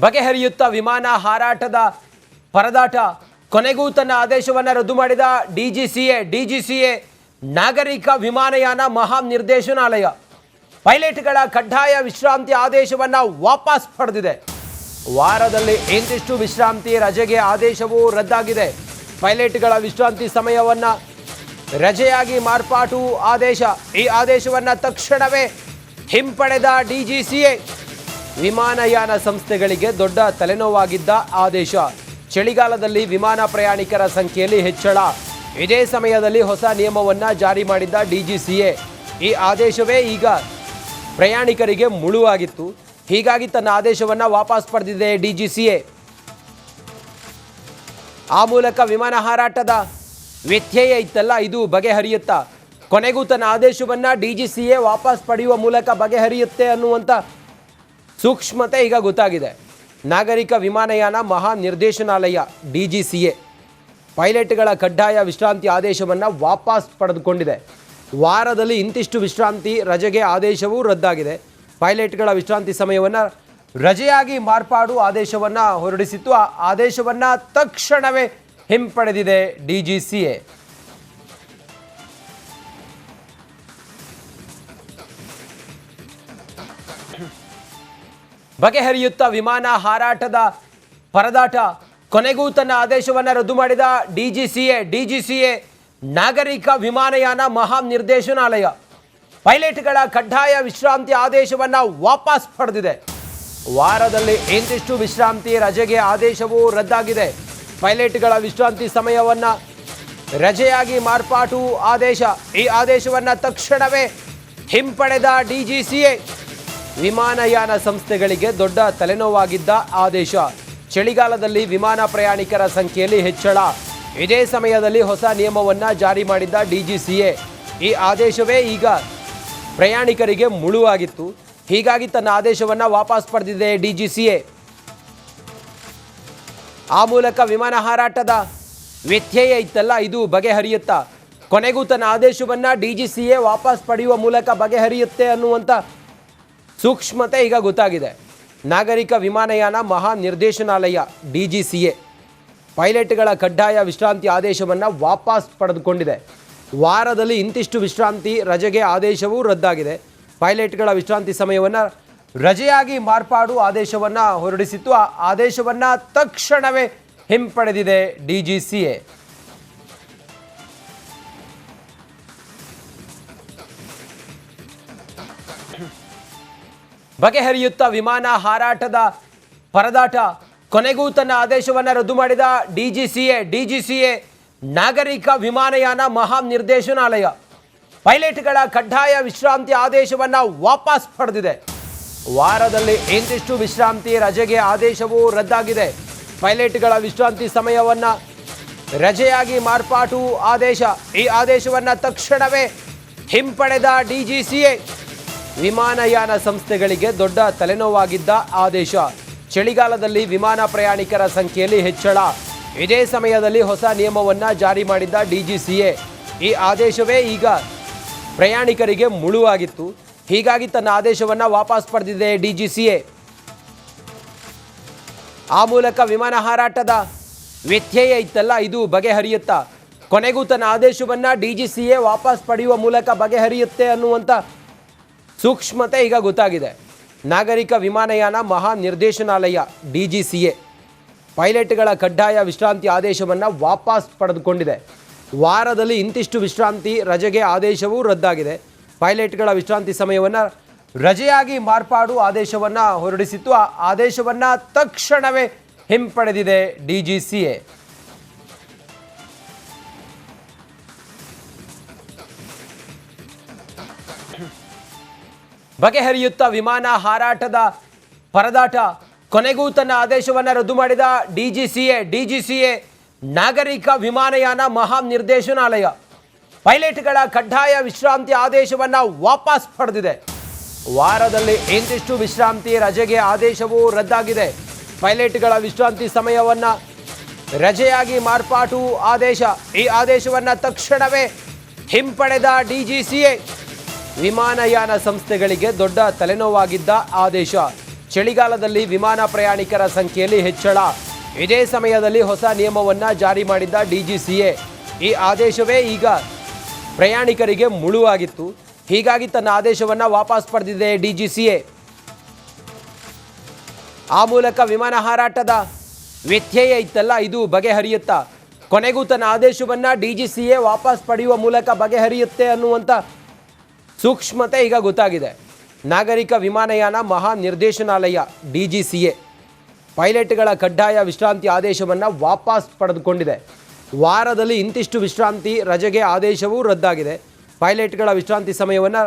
ಬಗೆಹರಿಯುತ್ತಾ ವಿಮಾನ ಹಾರಾಟದ ಪರದಾಟ ಕೊನೆಗೂ ತನ್ನ ಆದೇಶವನ್ನು ರದ್ದು ಮಾಡಿದ ಡಿಜಿಸಿಎ ನಾಗರಿಕ ವಿಮಾನಯಾನ ಮಹಾನಿರ್ದೇಶನಾಲಯ ಪೈಲಟ್ಗಳ ಕಡ್ಡಾಯ ವಿಶ್ರಾಂತಿ ಆದೇಶವನ್ನು ವಾಪಸ್ ಪಡೆದಿದೆ. ವಾರದಲ್ಲಿ ಇಂತಿಷ್ಟು ವಿಶ್ರಾಂತಿ ರಜೆಗೆ ಆದೇಶವೂ ರದ್ದಾಗಿದೆ. ಪೈಲಟ್ಗಳ ವಿಶ್ರಾಂತಿ ಸಮಯವನ್ನು ರಜೆಯಾಗಿ ಮಾರ್ಪಾಟು ಆದೇಶ. ಈ ಆದೇಶವನ್ನು ತಕ್ಷಣವೇ ಹಿಂಪಡೆದ ಡಿಜಿಸಿಎ ವಿಮಾನಯಾನ ಸಂಸ್ಥೆಗಳಿಗೆ ದೊಡ್ಡ ತಲೆನೋವಾಗಿದ್ದ ಆದೇಶ. ಚಳಿಗಾಲದಲ್ಲಿ ವಿಮಾನ ಪ್ರಯಾಣಿಕರ ಸಂಖ್ಯೆಯಲ್ಲಿ ಹೆಚ್ಚಳ. ಇದೇ ಸಮಯದಲ್ಲಿ ಹೊಸ ನಿಯಮವನ್ನು ಜಾರಿ ಮಾಡಿದ್ದ ಡಿಜಿಸಿಎ. ಈ ಆದೇಶವೇ ಈಗ ಪ್ರಯಾಣಿಕರಿಗೆ ಮುಳುವಾಗಿತ್ತು. ಹೀಗಾಗಿ ತನ್ನ ಆದೇಶವನ್ನು ವಾಪಸ್ ಪಡೆದಿದೆ ಡಿಜಿಸಿಎ. ಆ ಮೂಲಕ ವಿಮಾನ ಹಾರಾಟದ ವ್ಯತ್ಯಯ ಇತ್ತಲ್ಲ, ಇದು ಬಗೆಹರಿಯುತ್ತಾ. ಕೊನೆಗೂ ತನ್ನ ಆದೇಶವನ್ನು ಡಿಜಿಸಿಎ ವಾಪಸ್ ಪಡೆಯುವ ಮೂಲಕ ಬಗೆಹರಿಯುತ್ತೆ ಅನ್ನುವಂಥ ಸೂಕ್ಷ್ಮತೆ ಈಗ ಗೊತ್ತಾಗಿದೆ. ನಾಗರಿಕ ವಿಮಾನಯಾನ ಮಹಾನಿರ್ದೇಶನಾಲಯ ಡಿಜಿಸಿಎ ಪೈಲಟ್ಗಳ ಕಡ್ಡಾಯ ವಿಶ್ರಾಂತಿ ಆದೇಶವನ್ನು ವಾಪಸ್ ಪಡೆದುಕೊಂಡಿದೆ. ವಾರದಲ್ಲಿ ಇಂತಿಷ್ಟು ವಿಶ್ರಾಂತಿ ರಜೆಗೆ ಆದೇಶವೂ ರದ್ದಾಗಿದೆ. ಪೈಲಟ್ಗಳ ವಿಶ್ರಾಂತಿ ಸಮಯವನ್ನು ರಜೆಯಾಗಿ ಮಾರ್ಪಾಡು ಆದೇಶವನ್ನು ಹೊರಡಿಸಿತ್ತು. ಆ ಆದೇಶವನ್ನು ತಕ್ಷಣವೇ ಹಿಂಪಡೆದಿದೆ ಡಿಜಿಸಿಎ. ಬಗೆಹರಿಯುತ್ತಾ ವಿಮಾನ ಹಾರಾಟದ ಪರದಾಟ ಕೊನೆಗೂ ತನ್ನ ಆದೇಶವನ್ನು ರದ್ದು ಮಾಡಿದ ಡಿಜಿಸಿಎ ನಾಗರಿಕ ವಿಮಾನಯಾನ ಮಹಾನಿರ್ದೇಶನಾಲಯ ಪೈಲಟ್ಗಳ ಕಡ್ಡಾಯ ವಿಶ್ರಾಂತಿ ಆದೇಶವನ್ನು ವಾಪಸ್ ಪಡೆದಿದೆ. ವಾರದಲ್ಲಿ ಇಂತಿಷ್ಟು ವಿಶ್ರಾಂತಿ ರಜೆಗೆ ಆದೇಶವೂ ರದ್ದಾಗಿದೆ. ಪೈಲಟ್ಗಳ ವಿಶ್ರಾಂತಿ ಸಮಯವನ್ನು ರಜೆಯಾಗಿ ಮಾರ್ಪಾಟು ಆದೇಶ. ಈ ಆದೇಶವನ್ನು ತಕ್ಷಣವೇ ಹಿಂಪಡೆದ ಡಿಜಿಸಿಎ ವಿಮಾನಯಾನ ಸಂಸ್ಥೆಗಳಿಗೆ ದೊಡ್ಡ ತಲೆನೋವಾಗಿದ್ದ ಆದೇಶ. ಚಳಿಗಾಲದಲ್ಲಿ ವಿಮಾನ ಪ್ರಯಾಣಿಕರ ಸಂಖ್ಯೆಯಲ್ಲಿ ಹೆಚ್ಚಳ. ಇದೇ ಸಮಯದಲ್ಲಿ ಹೊಸ ನಿಯಮವನ್ನು ಜಾರಿ ಮಾಡಿದ್ದ ಡಿಜಿಸಿಎ. ಈ ಆದೇಶವೇ ಈಗ ಪ್ರಯಾಣಿಕರಿಗೆ ಮುಳುವಾಗಿತ್ತು. ಹೀಗಾಗಿ ತನ್ನ ಆದೇಶವನ್ನು ವಾಪಸ್ ಪಡೆದಿದೆ ಡಿಜಿಸಿಎ. ಆ ಮೂಲಕ ವಿಮಾನ ಹಾರಾಟದ ವ್ಯತ್ಯಯ ಇತ್ತಲ್ಲ, ಇದು ಬಗೆಹರಿಯುತ್ತಾ. ಕೊನೆಗೂ ತನ್ನ ಆದೇಶವನ್ನು ಡಿಜಿಸಿಎ ವಾಪಸ್ ಪಡೆಯುವ ಮೂಲಕ ಬಗೆಹರಿಯುತ್ತೆ ಅನ್ನುವಂಥ ಸೂಕ್ಷ್ಮತೆ ಈಗ ಗೊತ್ತಾಗಿದೆ. ನಾಗರಿಕ ವಿಮಾನಯಾನ ಮಹಾನಿರ್ದೇಶನಾಲಯ ಡಿಜಿಸಿಎ ಪೈಲಟ್ಗಳ ಕಡ್ಡಾಯ ವಿಶ್ರಾಂತಿ ಆದೇಶವನ್ನು ವಾಪಸ್ ಪಡೆದುಕೊಂಡಿದೆ. ವಾರದಲ್ಲಿ ಇಂತಿಷ್ಟು ವಿಶ್ರಾಂತಿ ರಜೆಗೆ ಆದೇಶವೂ ರದ್ದಾಗಿದೆ. ಪೈಲಟ್ಗಳ ವಿಶ್ರಾಂತಿ ಸಮಯವನ್ನು ರಜೆಯಾಗಿ ಮಾರ್ಪಾಡು ಆದೇಶವನ್ನು ಹೊರಡಿಸಿತ್ತು. ಆ ಆದೇಶವನ್ನು ತಕ್ಷಣವೇ ಹಿಂಪಡೆದಿದೆ ಡಿಜಿಸಿಎ. ಬಗೆಹರಿಯುತ್ತಾ ವಿಮಾನ ಹಾರಾಟದ ಪರದಾಟ ಕೊನೆಗೂ ತನ್ನ ಆದೇಶವನ್ನು ರದ್ದು ಮಾಡಿದ ಡಿಜಿಸಿಎ ನಾಗರಿಕ ವಿಮಾನಯಾನ ಮಹಾನಿರ್ದೇಶನಾಲಯ ಪೈಲಟ್ಗಳ ಕಡ್ಡಾಯ ವಿಶ್ರಾಂತಿ ಆದೇಶವನ್ನು ವಾಪಸ್ ಪಡೆದಿದೆ. ವಾರದಲ್ಲಿ ಇಂತಿಷ್ಟು ವಿಶ್ರಾಂತಿ ರಜೆಗೆ ಆದೇಶವೂ ರದ್ದಾಗಿದೆ. ಪೈಲಟ್ಗಳ ವಿಶ್ರಾಂತಿ ಸಮಯವನ್ನು ರಜೆಯಾಗಿ ಮಾರ್ಪಾಟು ಆದೇಶ. ಈ ಆದೇಶವನ್ನು ತಕ್ಷಣವೇ ಹಿಂಪಡೆದ ಡಿಜಿಸಿಎ ವಿಮಾನಯಾನ ಸಂಸ್ಥೆಗಳಿಗೆ ದೊಡ್ಡ ತಲೆನೋವಾಗಿದ್ದ ಆದೇಶ. ಚಳಿಗಾಲದಲ್ಲಿ ವಿಮಾನ ಪ್ರಯಾಣಿಕರ ಸಂಖ್ಯೆಯಲ್ಲಿ ಹೆಚ್ಚಳ. ಇದೇ ಸಮಯದಲ್ಲಿ ಹೊಸ ನಿಯಮವನ್ನು ಜಾರಿ ಮಾಡಿದ್ದ ಡಿಜಿಸಿಎ. ಈ ಆದೇಶವೇ ಈಗ ಪ್ರಯಾಣಿಕರಿಗೆ ಮುಳುವಾಗಿತ್ತು. ಹೀಗಾಗಿ ತನ್ನ ಆದೇಶವನ್ನು ವಾಪಸ್ ಪಡೆದಿದೆ ಡಿಜಿಸಿಎ. ಆ ಮೂಲಕ ವಿಮಾನ ಹಾರಾಟದ ವ್ಯತ್ಯಯ ಇತ್ತಲ್ಲ, ಇದು ಬಗೆಹರಿಯುತ್ತಾ. ಕೊನೆಗೂ ತನ್ನ ಆದೇಶವನ್ನು ಡಿಜಿಸಿಎ ವಾಪಸ್ ಪಡೆಯುವ ಮೂಲಕ ಬಗೆಹರಿಯುತ್ತೆ ಅನ್ನುವಂಥ ಸೂಕ್ಷ್ಮತೆ ಈಗ ಗೊತ್ತಾಗಿದೆ. ನಾಗರಿಕ ವಿಮಾನಯಾನ ಮಹಾನಿರ್ದೇಶನಾಲಯ ಡಿಜಿಸಿಎ ಪೈಲಟ್ಗಳ ಕಡ್ಡಾಯ ವಿಶ್ರಾಂತಿ ಆದೇಶವನ್ನು ವಾಪಸ್ ಪಡೆದುಕೊಂಡಿದೆ. ವಾರದಲ್ಲಿ ಇಂತಿಷ್ಟು ವಿಶ್ರಾಂತಿ ರಜೆಗೆ ಆದೇಶವೂ ರದ್ದಾಗಿದೆ. ಪೈಲಟ್ಗಳ ವಿಶ್ರಾಂತಿ ಸಮಯವನ್ನು ರಜೆಯಾಗಿ ಮಾರ್ಪಾಡು ಆದೇಶವನ್ನು ಹೊರಡಿಸಿತ್ತು. ಆ ಆದೇಶವನ್ನು ತಕ್ಷಣವೇ ಹಿಂಪಡೆದಿದೆ ಡಿಜಿಸಿಎ. ಬಗೆಹರಿಯುತ್ತಾ ವಿಮಾನ ಹಾರಾಟದ ಪರದಾಟ ಕೊನೆಗೂ ತನ್ನ ಆದೇಶವನ್ನು ರದ್ದು ಮಾಡಿದ ಡಿಜಿಸಿಎ ನಾಗರಿಕ ವಿಮಾನಯಾನ ಮಹಾನಿರ್ದೇಶನಾಲಯ ಪೈಲಟ್ಗಳ ಕಡ್ಡಾಯ ವಿಶ್ರಾಂತಿ ಆದೇಶವನ್ನು ವಾಪಸ್ ಪಡೆದಿದೆ. ವಾರದಲ್ಲಿ ಇಂತಿಷ್ಟು ವಿಶ್ರಾಂತಿ ರಜೆಗೆ ಆದೇಶವೂ ರದ್ದಾಗಿದೆ. ಪೈಲಟ್ಗಳ ವಿಶ್ರಾಂತಿ ಸಮಯವನ್ನು ರಜೆಯಾಗಿ ಮಾರ್ಪಾಟು ಆದೇಶ. ಈ ಆದೇಶವನ್ನು ತಕ್ಷಣವೇ ಹಿಂಪಡೆದ ಡಿಜಿಸಿಎ ವಿಮಾನಯಾನ ಸಂಸ್ಥೆಗಳಿಗೆ ದೊಡ್ಡ ತಲೆನೋವಾಗಿದ್ದ ಆದೇಶ. ಚಳಿಗಾಲದಲ್ಲಿ ವಿಮಾನ ಪ್ರಯಾಣಿಕರ ಸಂಖ್ಯೆಯಲ್ಲಿ ಹೆಚ್ಚಳ. ಇದೇ ಸಮಯದಲ್ಲಿ ಹೊಸ ನಿಯಮವನ್ನು ಜಾರಿ ಮಾಡಿದ್ದ DGCA. ಈ ಆದೇಶವೇ ಈಗ ಪ್ರಯಾಣಿಕರಿಗೆ ಮುಳುವಾಗಿತ್ತು. ಹೀಗಾಗಿ ತನ್ನ ಆದೇಶವನ್ನು ವಾಪಸ್ ಪಡೆದಿದೆ DGCA. ಆ ಮೂಲಕ ವಿಮಾನ ಹಾರಾಟದ ವ್ಯತ್ಯಯ ಇತ್ತಲ್ಲ, ಇದು ಬಗೆಹರಿಯುತ್ತಾ? ಕೊನೆಗೂ ತನ್ನ ಆದೇಶವನ್ನು DGCA ವಾಪಸ್ ಪಡೆಯುವ ಮೂಲಕ ಬಗೆಹರಿಯುತ್ತೆ ಅನ್ನುವಂಥ ಸೂಕ್ಷ್ಮತೆ ಈಗ ಗೊತ್ತಾಗಿದೆ. ನಾಗರಿಕ ವಿಮಾನಯಾನ ಮಹಾ ನಿರ್ದೇಶನಾಲಯ DGCA ಪೈಲಟ್ಗಳ ಕಡ್ಡಾಯ ವಿಶ್ರಾಂತಿ ಆದೇಶವನ್ನು ವಾಪಸ್ ಪಡೆದುಕೊಂಡಿದೆ. ವಾರದಲ್ಲಿ ಇಂತಿಷ್ಟು ವಿಶ್ರಾಂತಿ ರಜೆಗೆ ಆದೇಶವೂ ರದ್ದಾಗಿದೆ. ಪೈಲಟ್ಗಳ ವಿಶ್ರಾಂತಿ ಸಮಯವನ್ನು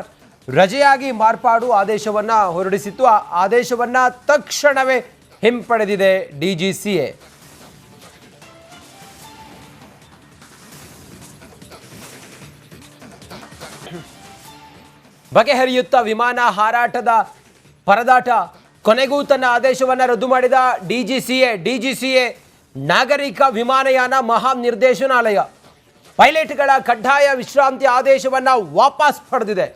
ರಜೆಯಾಗಿ ಮಾರ್ಪಾಡು ಆದೇಶವನ್ನು ಹೊರಡಿಸಿತ್ತು. ಆ ಆದೇಶವನ್ನು ತಕ್ಷಣವೇ ಹಿಂಪಡೆದಿದೆ DGCA. ಬಗೆಹರಿಯುತ್ತಾ ವಿಮಾನ ಹಾರಾಟದ ಪರದಾಟ. ಕೊನೆಗೂ ತನ್ನ ಆದೇಶವನ್ನು ರದ್ದು ಮಾಡಿದ DGCA ನಾಗರಿಕ ವಿಮಾನಯಾನ ಮಹಾ ನಿರ್ದೇಶನಾಲಯ ಪೈಲಟ್ಗಳ ಕಡ್ಡಾಯ ವಿಶ್ರಾಂತಿ ಆದೇಶವನ್ನು ವಾಪಸ್ ಪಡೆದಿದೆ.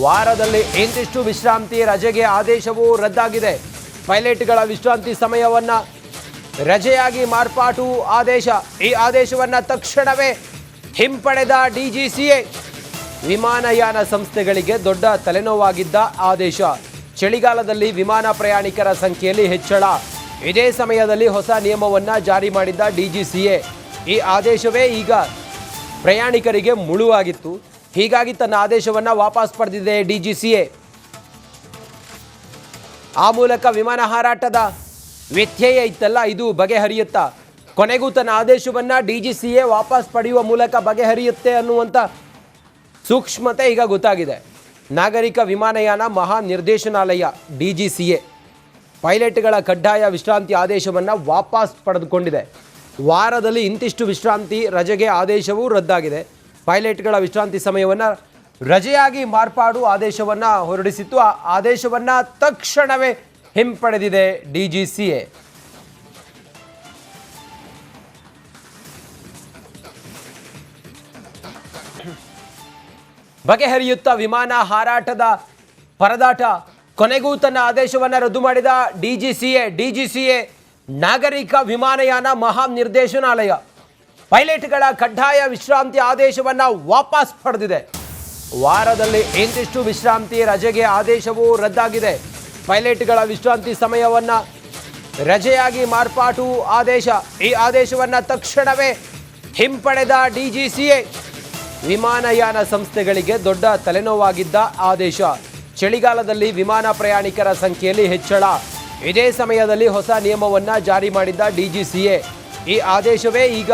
ವಾರದಲ್ಲಿ ಇಂತಿಷ್ಟು ವಿಶ್ರಾಂತಿ ರಜೆಗೆ ಆದೇಶವೂ ರದ್ದಾಗಿದೆ. ಪೈಲಟ್ಗಳ ವಿಶ್ರಾಂತಿ ಸಮಯವನ್ನು ರಜೆಯಾಗಿ ಮಾರ್ಪಾಟು ಆದೇಶ. ಈ ಆದೇಶವನ್ನು ತಕ್ಷಣವೇ ಹಿಂಪಡೆದ DGCA. ವಿಮಾನಯಾನ ಸಂಸ್ಥೆಗಳಿಗೆ ದೊಡ್ಡ ತಲೆನೋವಾಗಿದ್ದ ಆದೇಶ. ಚಳಿಗಾಲದಲ್ಲಿ ವಿಮಾನ ಪ್ರಯಾಣಿಕರ ಸಂಖ್ಯೆಯಲ್ಲಿ ಹೆಚ್ಚಳ. ಇದೇ ಸಮಯದಲ್ಲಿ ಹೊಸ ನಿಯಮವನ್ನು ಜಾರಿ ಮಾಡಿದ್ದ DGCA. ಈ ಆದೇಶವೇ ಈಗ ಪ್ರಯಾಣಿಕರಿಗೆ ಮುಳುವಾಗಿತ್ತು. ಹೀಗಾಗಿ ತನ್ನ ಆದೇಶವನ್ನು ವಾಪಸ್ ಪಡೆದಿದೆ DGCA. ಆ ಮೂಲಕ ವಿಮಾನ ಹಾರಾಟದ ವ್ಯತ್ಯಯ ಇತ್ತಲ್ಲ, ಇದು ಬಗೆಹರಿಯುತ್ತಾ? ಕೊನೆಗೂ ತನ್ನ ಆದೇಶವನ್ನು DGCA ವಾಪಸ್ ಪಡೆಯುವ ಮೂಲಕ ಬಗೆಹರಿಯುತ್ತೆ ಅನ್ನುವಂಥ ಸೂಕ್ಷ್ಮತೆ ಈಗ ಗೊತ್ತಾಗಿದೆ. ನಾಗರಿಕ ವಿಮಾನಯಾನ ಮಹಾ ನಿರ್ದೇಶನಾಲಯ DGCA ಪೈಲಟ್ಗಳ ಕಡ್ಡಾಯ ವಿಶ್ರಾಂತಿ ಆದೇಶವನ್ನು ವಾಪಸ್ ಪಡೆದುಕೊಂಡಿದೆ. ವಾರದಲ್ಲಿ ಇಂತಿಷ್ಟು ವಿಶ್ರಾಂತಿ ರಜೆಗೆ ಆದೇಶವೂ ರದ್ದಾಗಿದೆ. ಪೈಲಟ್ಗಳ ವಿಶ್ರಾಂತಿ ಸಮಯವನ್ನು ರಜೆಯಾಗಿ ಮಾರ್ಪಾಡು ಆದೇಶವನ್ನು ಹೊರಡಿಸಿತ್ತು. ಆ ಆದೇಶವನ್ನು ತಕ್ಷಣವೇ ಹಿಂಪಡೆದಿದೆ DGCA. ಬಗೆಹರಿಯುತ್ತಾ ವಿಮಾನ ಹಾರಾಟದ ಪರದಾಟ. ಕೊನೆಗೂ ತನ್ನ ಆದೇಶವನ್ನು ರದ್ದು ಮಾಡಿದ DGCA ನಾಗರಿಕ ವಿಮಾನಯಾನ ಮಹಾ ನಿರ್ದೇಶನಾಲಯ ಪೈಲಟ್ಗಳ ಕಡ್ಡಾಯ ವಿಶ್ರಾಂತಿ ಆದೇಶವನ್ನು ವಾಪಸ್ ಪಡೆದಿದೆ. ವಾರದಲ್ಲಿ ಇಂತಿಷ್ಟು ವಿಶ್ರಾಂತಿ ರಜೆಗೆ ಆದೇಶವೂ ರದ್ದಾಗಿದೆ. ಪೈಲಟ್ಗಳ ವಿಶ್ರಾಂತಿ ಸಮಯವನ್ನು ರಜೆಯಾಗಿ ಮಾರ್ಪಾಟು ಆದೇಶ. ಈ ಆದೇಶವನ್ನು ತಕ್ಷಣವೇ ಹಿಂಪಡೆದ DGCA. ವಿಮಾನಯಾನ ಸಂಸ್ಥೆಗಳಿಗೆ ದೊಡ್ಡ ತಲೆನೋವಾಗಿದ್ದ ಆದೇಶ. ಚಳಿಗಾಲದಲ್ಲಿ ವಿಮಾನ ಪ್ರಯಾಣಿಕರ ಸಂಖ್ಯೆಯಲ್ಲಿ ಹೆಚ್ಚಳ. ಇದೇ ಸಮಯದಲ್ಲಿ ಹೊಸ ನಿಯಮವನ್ನು ಜಾರಿ ಮಾಡಿದ್ದ DGCA. ಈ ಆದೇಶವೇ ಈಗ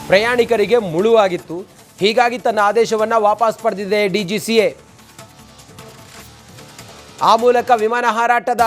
ಪ್ರಯಾಣಿಕರಿಗೆ ಮುಳುವಾಗಿತ್ತು. ಹೀಗಾಗಿ ತನ್ನ ಆದೇಶವನ್ನು ವಾಪಸ್ ಪಡೆದಿದೆ DGCA. ಆ ಮೂಲಕ ವಿಮಾನ ಹಾರಾಟದ